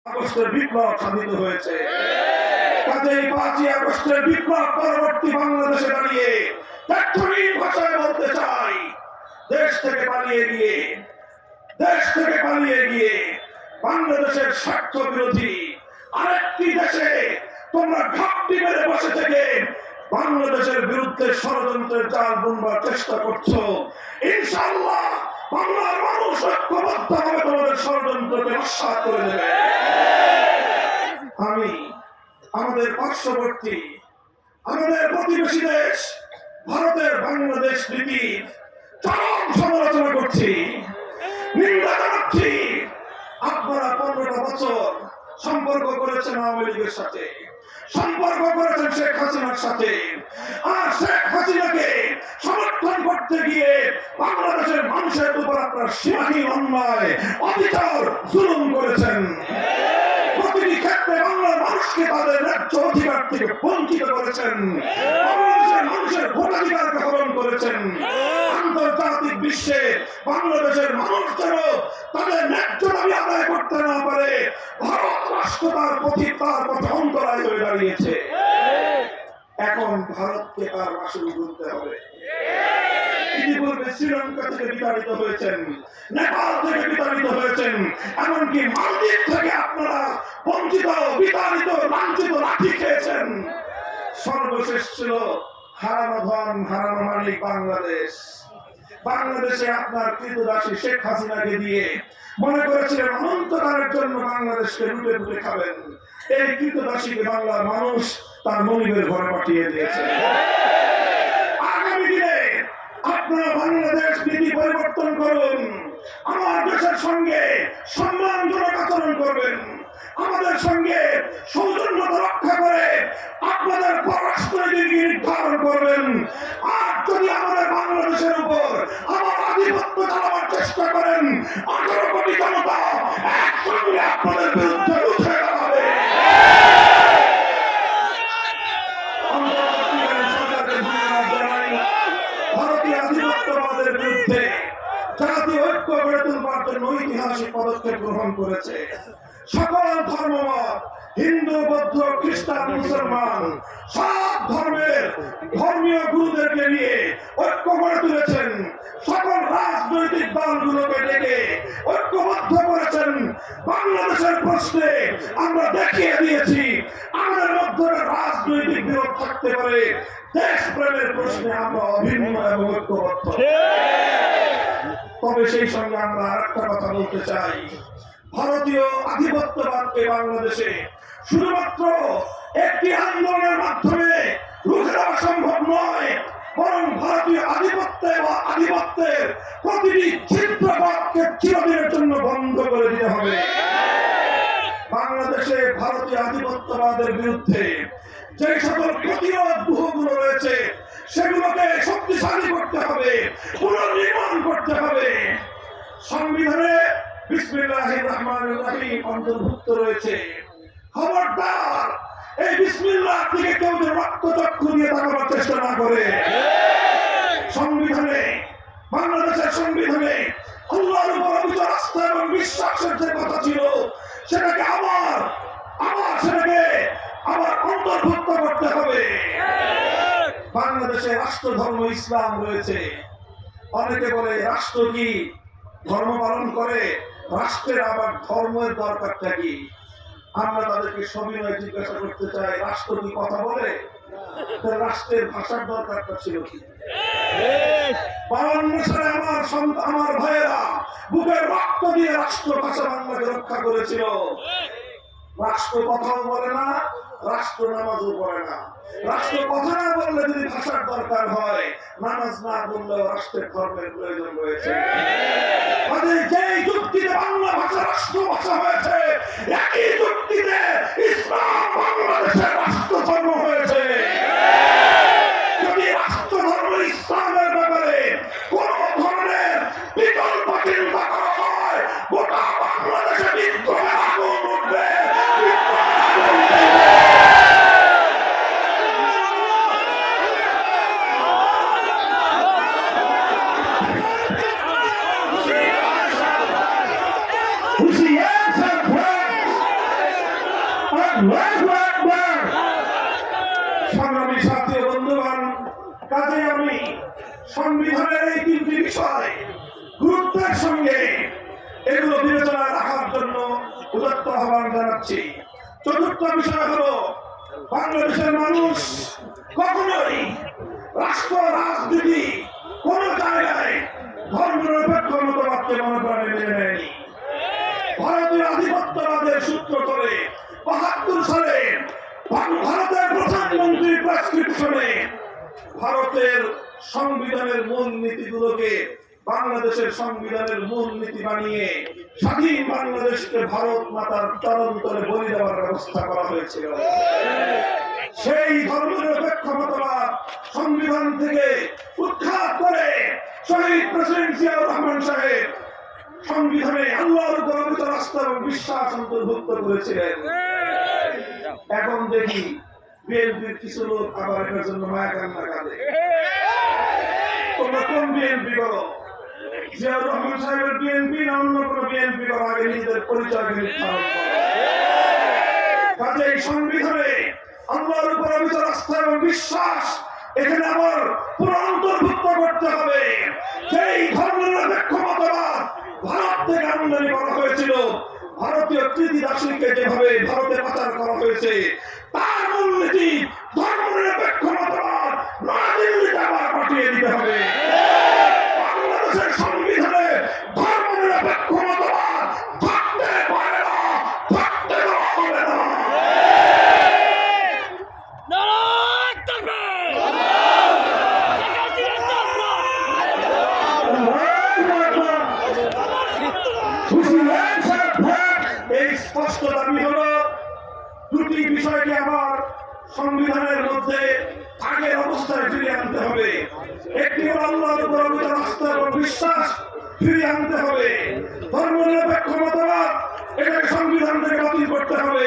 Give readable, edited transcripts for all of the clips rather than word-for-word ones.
আগস্টের বিপ্লব সাধিত হয়েছে। কাজেই 5ই আগস্টের বিপ্লব পরবর্তী বাংলাদেশে দাঁড়িয়ে তাৎক্ষণিক ভাষায় বলতে চাই, দেশ থেকে পালিয়ে গিয়ে বাংলাদেশের স্বার্থ বিরোধী আরেকটি দেশে তোমরা ঘাপটি মেরে বসে থেকে বাংলাদেশের বিরুদ্ধে ষড়যন্ত্রের জাল বুনবার চেষ্টা করছো। ইনশাআল্লাহ বাংলার মানুষ ঐক্যবদ্ধভাবে তোমাদের ষড়যন্ত্রকে নস্যাৎ করে দেবে। আমি আমাদের পার্শ্ববর্তী, আমাদের প্রতিবেশী দেশ ভারতের বাংলাদেশ নীতির চরম সমালোচনা করছি, নিন্দা জানাচ্ছি। আপনারা 15টা বছর সম্পর্ক করেছেন আওয়ামী লীগের সাথে, সম্পর্ক করেছেন শেখ হাসিনার সাথে, আর শেখ হাসিনাকে সমর্থন করতে গিয়ে বাংলাদেশের মানুষের উপর আপনারা সীমাহীন অন্যায়, অবিচার, জুলুম করেছেন। প্রতিটি ক্ষেত্রে বাংলার মানুষকে তাদের ন্যায্য অধিকার থেকে বঞ্চিত করেছেন, বাংলাদেশের মানুষের ভোটাধিকারকে হরণ করেছেন। আন্তর্জাতিক বিশ্বে বাংলাদেশের মানুষ যেন তাদের ন্যায্য দাবি আদায় করতে না পারে, ভারত রাষ্ট্র তার পথে অন্তরায় হয়ে দাঁড়িয়েছে। এখন ভারতকে তার মাসুল গুনতে হবে। ইতিপূর্বে শ্রীলঙ্কা থেকে বিতাড়িত হয়েছেন, নেপাল থেকে বিতাড়িত হয়েছেন, এমনকি মালদ্বীপ থেকে আপনারা বঞ্চিত, বিতাড়িত, লাঞ্ছিত, লাঠি খেয়েছেন। সর্বশেষ ছিল হারানো ধন, হারানো মালিক বাংলাদেশ। বাংলাদেশে আপনার কৃতদাসী শেখ হাসিনাকে দিয়ে মনে করেছিলেন অনন্তকালের জন্য বাংলাদেশকে লুটে লুটে খাবেন। এই কৃতদাসীকে বাংলার মানুষ তার মনিবের ঘরে পাঠিয়ে দিয়েছে। আগামী দিনে আপনারা বাংলাদেশ নীতি পরিবর্তন করুন, আমার দেশের সঙ্গে সম্মানজনক আচরণ করবেন, আমাদের সঙ্গে সৌজন্যতা রক্ষা করে আপনাদের পররাষ্ট্রনীতি নির্ধারণ করবেন। আর যদি আমাদের বাংলাদেশের উপর আমার আধিপত্য চালাবার চেষ্টা করেন, 18 কোটি জনতা একসঙ্গে আপনাদের বিরুদ্ধে উঠে দাঁড়াবে। ভারতীয় আধিপত্যবাদের বিরুদ্ধে জাতীয় ঐক্য গড়ে তুলবার জন্য ঐতিহাসিক পদক্ষেপ গ্রহণ করেছে। সকল ধর্মমত, হিন্দু, বৌদ্ধ, খ্রিস্টান, মুসলমান, সব ধর্মের ধর্মীয় গুরুদেরকে নিয়ে ঐক্য গড়ে তুলেছেন। সকল রাজনৈতিক দলগুলোকে ডেকে ঐক্যবদ্ধ করেছেন। বাংলাদেশের প্রশ্নে আমরা দেখিয়ে দিয়েছি আমাদের মধ্যে রাজনৈতিক বিরোধ থাকতে পারে, দেশপ্রেমের প্রশ্নে আমরা অভিন্ন এবং ঐক্যবদ্ধ। তবে সেই সঙ্গে আমরা আরেকটা কথা বলতে চাই, ভারতীয় আধিপত্যবাদকে বাংলাদেশে শুধুমাত্র একটি আন্দোলনের মাধ্যমে রুখে দেওয়া সম্ভব নয়, বরং ভারতীয় আধিপত্যের প্রতিটি ছিদ্রপথকে চিরদিনের জন্য বন্ধ করে দিতে হবে। বাংলাদেশে ভারতীয় আধিপত্যবাদের বিরুদ্ধে যে সকল প্রতিরোধ ব্যূহগুলো রয়েছে সেগুলোকে শক্তিশালী করতে হবে, পুনর্নির্মাণ করতে হবে। সংবিধানে বিসমিল্লাহির রহমানির রহিম অন্তর্ভুক্ত রয়েছে। খবরদার এই বিসমিল্লাহ থেকে কেউ যেন রক্তচক্ষু দিয়ে তাকাবার চেষ্টা না করে। সংবিধানে, বাংলাদেশের সংবিধানে আল্লাহর উপর অবিচল আস্থা এবং বিশ্বাসের যে কথা ছিল সেটাকে আবার অন্তর্ভুক্ত করতে হবে। বাংলাদেশে রাষ্ট্র ধর্ম ইসলাম রয়েছে। অনেকে বলে রাষ্ট্র কি ধর্ম পালন করে, রাষ্ট্রের আবার ধর্মের দরকারটা কি? আমরা তাদেরকে সবিনয় জিজ্ঞাসা করতে চাই, রাষ্ট্র কি কথা বলে? রাষ্ট্রের ভাষার দরকারটা ছিল কি? 52 সালে আমার ভাইয়েরা বুকের রক্ত দিয়ে রাষ্ট্র ভাষা বাংলাকে রক্ষা করেছিল। রাষ্ট্র কথাও বলে না, রাষ্ট্র নামাজও পড়ে না। রাষ্ট্র কথা না বললে যদি ভাষার দরকার হয়, নামাজ না বললেও রাষ্ট্রের ধর্মের প্রয়োজন রয়েছে। যেই যুক্তিতে বাংলা ভাষা রাষ্ট্র ভাষা হয়েছে, একই যুক্তিতে ইসলাম বাংলাদেশের রাষ্ট্র ধর্ম হয়েছে। যদি রাষ্ট্র ধর্ম ইসলামের ব্যাপারে কোন ধরনের বিকল্প চিন্তা করা হয়, গোটা বাংলাদেশে বিদ্রোহের আগুন উঠবে। Who's the answer? সংগ্রামী সাথী ও বন্ধুগণ, কাজে আমি সংবিধানের এই তিনটি বিষয় গুরুত্বের সঙ্গে এগুলো বিবেচনায় রাখার জন্য উদাত্ত আহ্বান জানাচ্ছি। চতুর্থ বিষয় হলো, বাংলাদেশের মানুষ কখনোই রাষ্ট্র রাজনীতি কোন জায়গায় ধর্মনিরপেক্ষ মতবাদকে মনে প্রাণে মেনে নেয়নি। ভারতীয় আধিপত্যবাদের সূত্র ধরে ৭২ সালে ভারতের প্রধানমন্ত্রী প্রেসক্রিপশনে ভারতের সংবিধানের মূল নীতিগুলোকে বাংলাদেশের সংবিধানের মূল নীতি বানিয়ে স্বাধীন বাংলাদেশকে ভারত মাতার চরণ তলে বলি দেওয়ার ব্যবস্থা করা হয়েছিল। সেই ধর্মনিরপেক্ষ মতবাদ সংবিধান থেকে উৎখাত করে শহীদ প্রেসিডেন্ট জিয়াউর রহমান সাহেব সংবিধানে আল্লাহর উপর অবিচল আস্থা এবং বিশ্বাস অন্তর্ভুক্ত করেছিলেন। এখন দেখি বিএনপির কিছু লোক আবার এটার জন্য মায়া কান্না কাঁদে। তোমরা কোন বিএনপি করো? জিয়াউর রহমান সাহেবের বিএনপি না অন্য কোন বিএনপি করো? আগে নিজেদের পরিচয় নির্ধারণ করো। কাজেই সংবিধানে আল্লাহর উপর অবিচল আস্থা এবং বিশ্বাস এখানে আবার পুরো অন্তর্ভুক্ত করতে হবে। সেই ধর্মনিরপেক্ষ মতবাদ ভারত থেকে আমদানি করা হয়েছিল, ভারতীয় কৃতিদাসীকে যেভাবে ভারতে পাচার করা হয়েছে, তার মূলনীতি ধর্মনিরপেক্ষ মতবাদ নয়াদিল্লিতে আবার পাঠিয়ে দিতে হবে। বাংলাদেশের সংবিধানে ধর্মনিরপেক্ষ মতবাদ থাকতে পারে না, থাকতে হবে না। এই স্পষ্ট দাবি হলো, দুটি বিষয়কে আবার সংবিধানের মধ্যে আগের অবস্থায় ফিরিয়ে আনতে হবে। একটি হল আল্লাহর উপর অবিচল আস্থা এবং বিশ্বাস ফিরিয়ে আনতে হবে। ধর্মনিরপেক্ষ মতবাদ এটাকে সংবিধান থেকে বাতিল করতে হবে।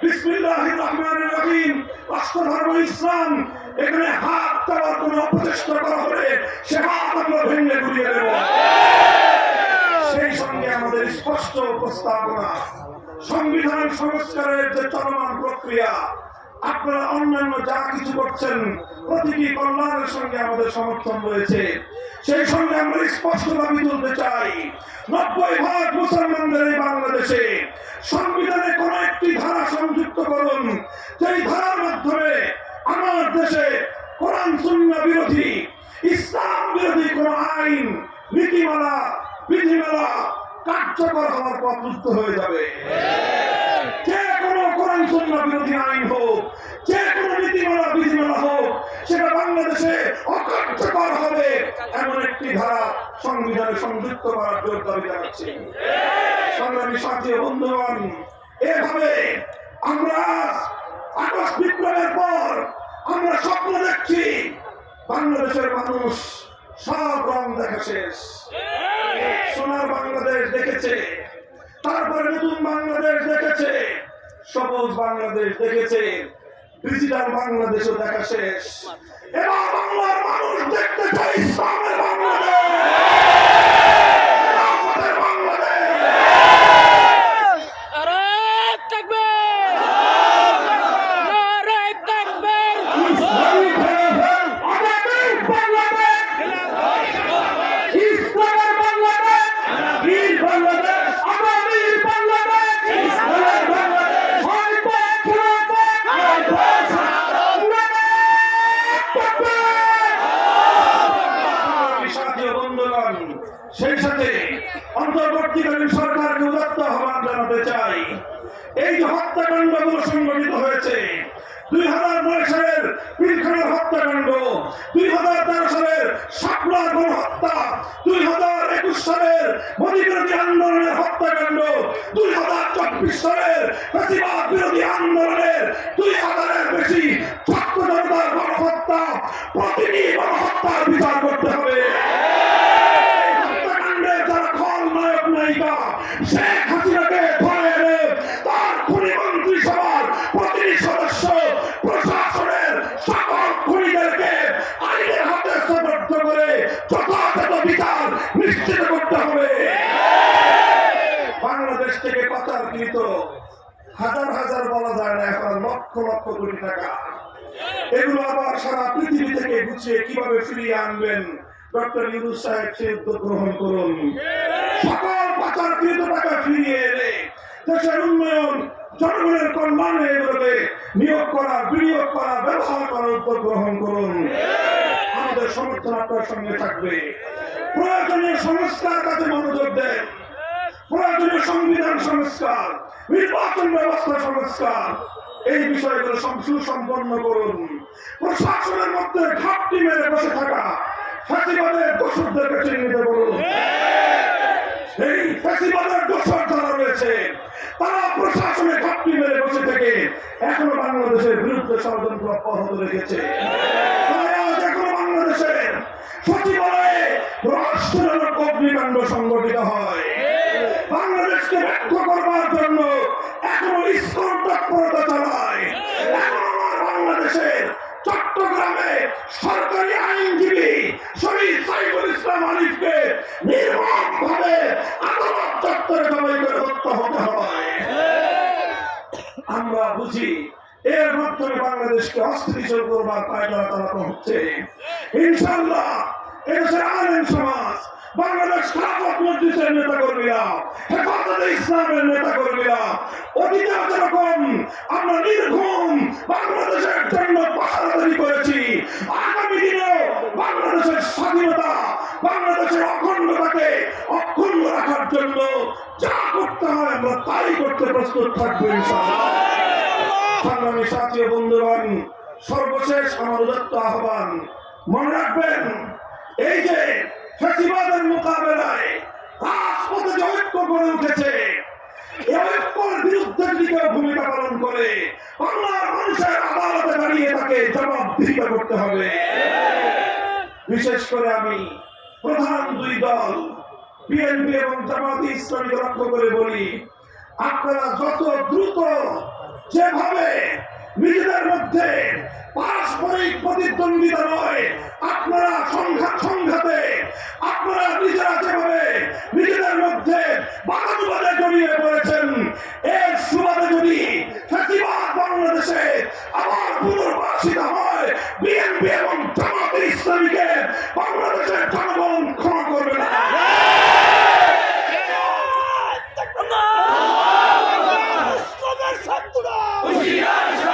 বিসমিল্লাহির রহমানির রহিম, রাষ্ট্র ধর্ম ইসলাম, এখানে হাত দেওয়ার কোন অপচেষ্টা করা হলে সে হাত আমরা ভেঙে গুড়িয়ে দেব। সেই সঙ্গে আমাদের স্পষ্ট প্রস্তাবনা, সংবিধান সংস্কারের যে চলমান প্রক্রিয়া, আপনারা অন্যান্য যা কিছু করছেন প্রতিটি কল্যাণের সঙ্গে আমাদের সমর্থন রয়েছে। সেই সঙ্গে আমরা স্পষ্ট দাবি তুলতে চাই, ৯০% মুসলমানদের এই বাংলাদেশে সংবিধানে কোন একটি ধারা সংযুক্ত করুন, যেই ধারার মাধ্যমে আমার দেশে কোরআন সুন্নাহ বিরোধী, ইসলাম বিরোধী কোন আইন, নীতিমালা, বিধিমালা কার্যকর হওয়ার পথ মুক্ত হয়ে যাবে। যে কোনো কোরআন সুন্নাহ বিরোধী আইন হোক, যে কোনো নীতিমালা বিধিমালা হোক, সেটা বাংলাদেশে অকার্যকর হবে এমন একটি ধারা সংবিধানে সংযুক্ত করার জোর দাবি জানাচ্ছি। সংগ্রামী সাথী ও বন্ধুগণ, এভাবে আমরা আগস্ট বিপ্লবের পর আমরা স্বপ্ন দেখছি বাংলাদেশের মানুষ সব রং দেখা শেষ। সোনার বাংলাদেশ দেখেছে, তারপরে নতুন বাংলাদেশ দেখেছে, সবুজ বাংলাদেশ দেখেছে, ডিজিটাল বাংলাদেশও দেখা শেষ। এবার বাংলার মানুষ দেখতে চাই ইসলামের বাংলাদেশ, খেলাফতের বাংলাদেশ। সেই সাথে অন্তর্বর্তীকালীন সরকারকে উদাত্ত আহ্বান জানাতে চাই, এই যে হত্যাকাণ্ডগুলো সংঘটিত হয়েছে, ২০০৯ সালের পিলখানার হত্যাকাণ্ড, ২০১৩ সালের শাপলার গণহত্যা, ২০২১ সালের মোদী বিরোধী আন্দোলনের হত্যাকাণ্ড, ২০২৪ সালের ফ্যাসিবাদ বিরোধী আন্দোলনের ২০০০-এর বেশি ছাত্র জনতার গণহত্যা, প্রতিটি গণহত্যার বিচার করতে হবে। শেখ হাসিনাকে ধরে এনে তার খুনি মন্ত্রিসভার প্রতিটি সদস্য, প্রশাসনের সকল খুনিদেরকে আইনের হাতে সোপর্দ করে যথাযথ বিচার নিশ্চিত করতে হবে। বাংলাদেশ থেকে পাচারকৃত হাজার হাজার বলা যায় না, এখন লক্ষ লক্ষ কোটি টাকা। এগুলো আবার সারা পৃথিবী থেকে গুছিয়ে কিভাবে ফিরিয়ে আনবেন, ডক্টর ইউনূস সাহেব সেই উদ্যোগ গ্রহণ করুন। সকল পাচারকৃত টাকা ফিরিয়ে এনে দেশের উন্নয়ন, জনগণের কল্যাণে এগুলোকে নিয়োগ করা, বিনিয়োগ করা, ব্যবহার করার উদ্যোগ গ্রহণ করুন। আমাদের সমর্থন আপনার সঙ্গে থাকবে। প্রয়োজনীয় সংস্কার কাজে মনোযোগ দেন। প্রয়োজনীয় সংবিধান সংস্কার, নির্বাচন ব্যবস্থা সংস্কার, এই বিষয়গুলো সুসম্পন্ন করুন। প্রশাসনের মধ্যে ঘাটতি মেরে বসে থাকা ফ্যাসিবাদের দোষরদেরকে চিহ্নিত করুন। এই ফ্যাসিবাদের দোষর যারা রয়েছে তারা প্রশাসনে ঘাটতি মেরে বসে থেকে এখনো বাংলাদেশের বিরুদ্ধে ষড়যন্ত্র অব্যাহত রেখেছে। এখনো বাংলাদেশের সচিবালয়ে রাষ্ট্রজনক অগ্নিকাণ্ড সংঘটিত হয়। বাংলাদেশকে ব্যর্থ করবার জন্য এখনো ইসকন তৎপরতা চালায়। এখনো বাংলাদেশের চট্টগ্রামে সরকারি আইনজীবী শহীদ সাইফুল ইসলাম আলিফকে নির্মমভাবে আদালত চত্বরে জবাই করে হত্যা হতে হয়। আমরা বুঝি এর মাধ্যমে বাংলাদেশকে অস্থিতিশীল করবার পায়তারা চালানো হচ্ছে। ইনশাআল্লাহ এদেশের আলেম সমাজ, বাংলাদেশ খেলাফত মজলিসের নেতা কর্মীরা, হেফাজতে ইসলামের নেতা কর্মীরা অতীতে যেরকম আমরা নির্ঘুম বাংলাদেশের জন্য পাহারাদারি করেছি, আগামী দিনেও বাংলাদেশের স্বাধীনতা, বাংলাদেশের অখণ্ডতাকে অক্ষুণ্ণ রাখার জন্য যা করতে হয় আমরা তাই করতে প্রস্তুত থাকবো ইনশাআল্লাহ। সংগ্রামী সাথী ও বন্ধুগণ, সর্বশেষ আমার উদাত্ত আহ্বান, মনে রাখবেন এই যে ফ্যাসিবাদের মোকাবেলায় রাজপথে যে ঐক্য গড়ে উঠেছে, এই ঐক্যের বিরুদ্ধে যদি কেউ ভূমিকা পালন করে বাংলার মানুষের আদালতে দাঁড়িয়ে তাকে জবাবদিহিতা করতে হবে। বিশেষ করে আমি প্রধান দুই দল বিএনপি এবং জামায়াতে ইসলামীকে লক্ষ্য করে বলি, আপনারা যত দ্রুত যেভাবে নিজেদের মধ্যে পারস্পরিক প্রতিদ্বন্দ্বিতা নয়, আপনারা সংঘাতে আপনারা নিজেরা যেভাবে নিজেদের মধ্যে বাদানুবাদে জড়িয়ে পড়েছেন, এর সুবাদে যদি ফ্যাসিবাদ বাংলাদেশে আবার পুনর্বাসিত হয়, বিএনপি এবং জামায়াতে ইসলামীকে বাংলাদেশের জনগণ ক্ষমা করবে না।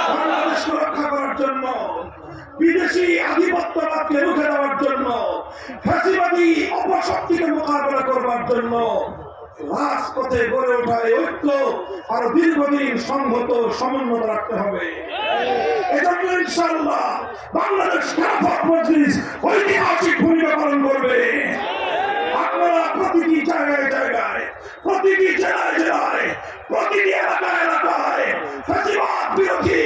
বাংলাদেশকে রক্ষা করার জন্য, বিদেশি আধিপত্যবাদকে রুখে দেওয়ার জন্য, ফ্যাসিবাদী অপশক্তিকে মোকাবেলা করবার জন্য রাজপথে গড়ে ওঠা ঐক্য আরো দীর্ঘদিন সংহত সমুন্নত রাখতে হবে। এজন্য ইনশাআল্লাহ বাংলাদেশ খেলাফত মজলিস ঐতিহাসিক ভূমিকা পালন করবে। আপনারা প্রতিটি জায়গায় জায়গায়, প্রতিটি জেলায় জেলায়, প্রতিটি এলাকায় এলাকায় ফ্যাসিবাদ বিরোধী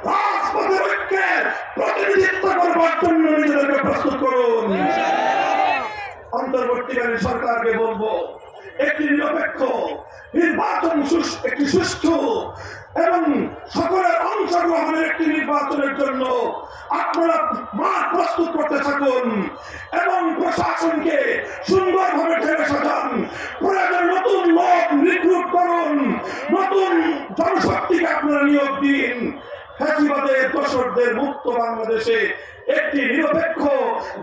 রাজপথের ঐক্যের প্রতিনিধিত্ব করবার জন্য নিজেদেরকে প্রস্তুত করুন। অন্তর্বর্তীকালীন সরকারকে বলবো, একটি নিরপেক্ষ নির্বাচন, একটি সুষ্ঠু এবং সকলের অংশগ্রহণের একটি নির্বাচনের জন্য আপনারা মাঠ প্রস্তুত করতে থাকুন এবং প্রশাসনকে সুন্দরভাবে ঢেলে সাজান। প্রয়োজন নতুন লোক রিক্রুট করুন, নতুন জনশক্তিকে আপনারা নিয়োগ দিন। ফ্যাসিবাদের দোষরদের মুক্ত বাংলাদেশে একটি নিরপেক্ষ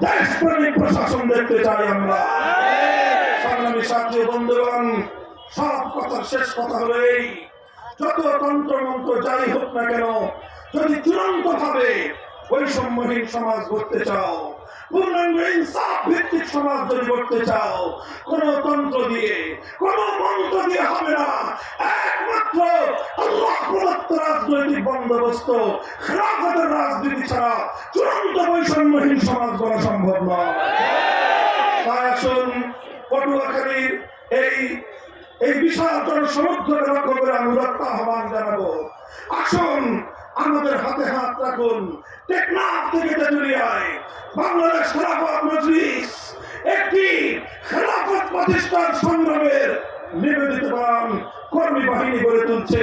দেশপ্রেমিক প্রশাসন দেখতে চাই আমরা। সংগ্রামী সাথী ও বন্ধুগণ, সব কথার শেষ কথা হলো এই, যত তন্ত্রমন্ত্র যাই হোক না কেন, যদি চূড়ান্ত ভাবে বৈষম্যহীন সমাজ গড়তে চাও, পূর্ণাঙ্গ ইনসাফ ভিত্তিক সমাজ যদি গড়তে চাও, কোন তন্ত্র দিয়ে, কোন মন্ত্র দিয়ে হবে না। একমাত্র আল্লাহ প্রদত্ত রাজনৈতিক বন্দোবস্ত, খেলাফতের রাজনীতি ছাড়া চূড়ান্ত বৈষম্যহীন সমাজ গড়া সম্ভব নয়। তাই আসুন পটুয়াখালীর এই বিশাল জনসমুদ্রকে লক্ষ্য করে আমি আহ্বান জানাবো, আসুন আমাদের হাতে হাত রাখুন। টেকনাফ থেকে তেঁতুলিয়ায় বাংলাদেশ খেলাফত মজলিস একটি খেলাফত প্রতিষ্ঠার সংগ্রামের নিবেদিত প্রাণ কর্মী বাহিনী গড়ে তুলছে।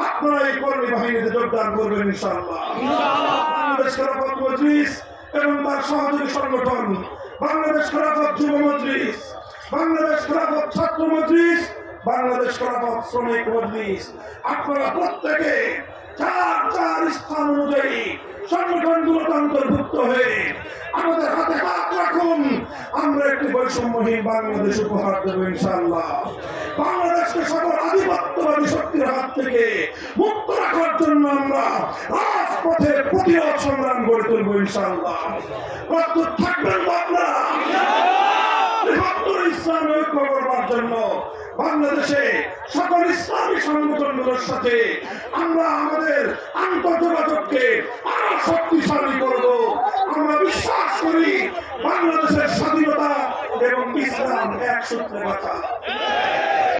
আপনারা এই কর্মী বাহিনীতে যোগদান করবেন ইনশাআল্লাহ। বাংলাদেশ খেলাফত মজলিস এবং তার সহযোগী সংগঠন বাংলাদেশ খেলাফত যুব মজলিস, বাংলাদেশ খেলাফত ছাত্র মজলিস বাংলাদেশ খেলাফত শ্রমিক মজলিস, আপনারা প্রত্যেকে চার চার স্থান অনুযায়ী সংগঠনগুলোতে অন্তর্ভুক্ত হয়ে আমাদের হাতে হাত রাখুন। আমরা একটি বৈষম্যহীন বাংলাদেশ উপহার দেব ইনশাআল্লাহ। বাংলাদেশকে সকল আধিপত্যবাদী শক্তির হাত থেকে মুক্ত রাখার জন্য আমরা রাজপথে প্রতিরোধ সংগ্রাম গড়ে তুলব ইনশাআল্লাহ। প্রস্তুত থাকবেন তো আপনারা? বৃহত্তর ইসলামী ঐক্য করবার জন্য বাংলাদেশে সকল ইসলামী সংগঠনগুলোর সাথে আমরা আমাদের আন্তঃযোগাযোগকে আরো শক্তিশালী করব। আমরা বিশ্বাস করি বাংলাদেশের স্বাধীনতা এবং ইসলাম এক সূত্রে বাঁধা।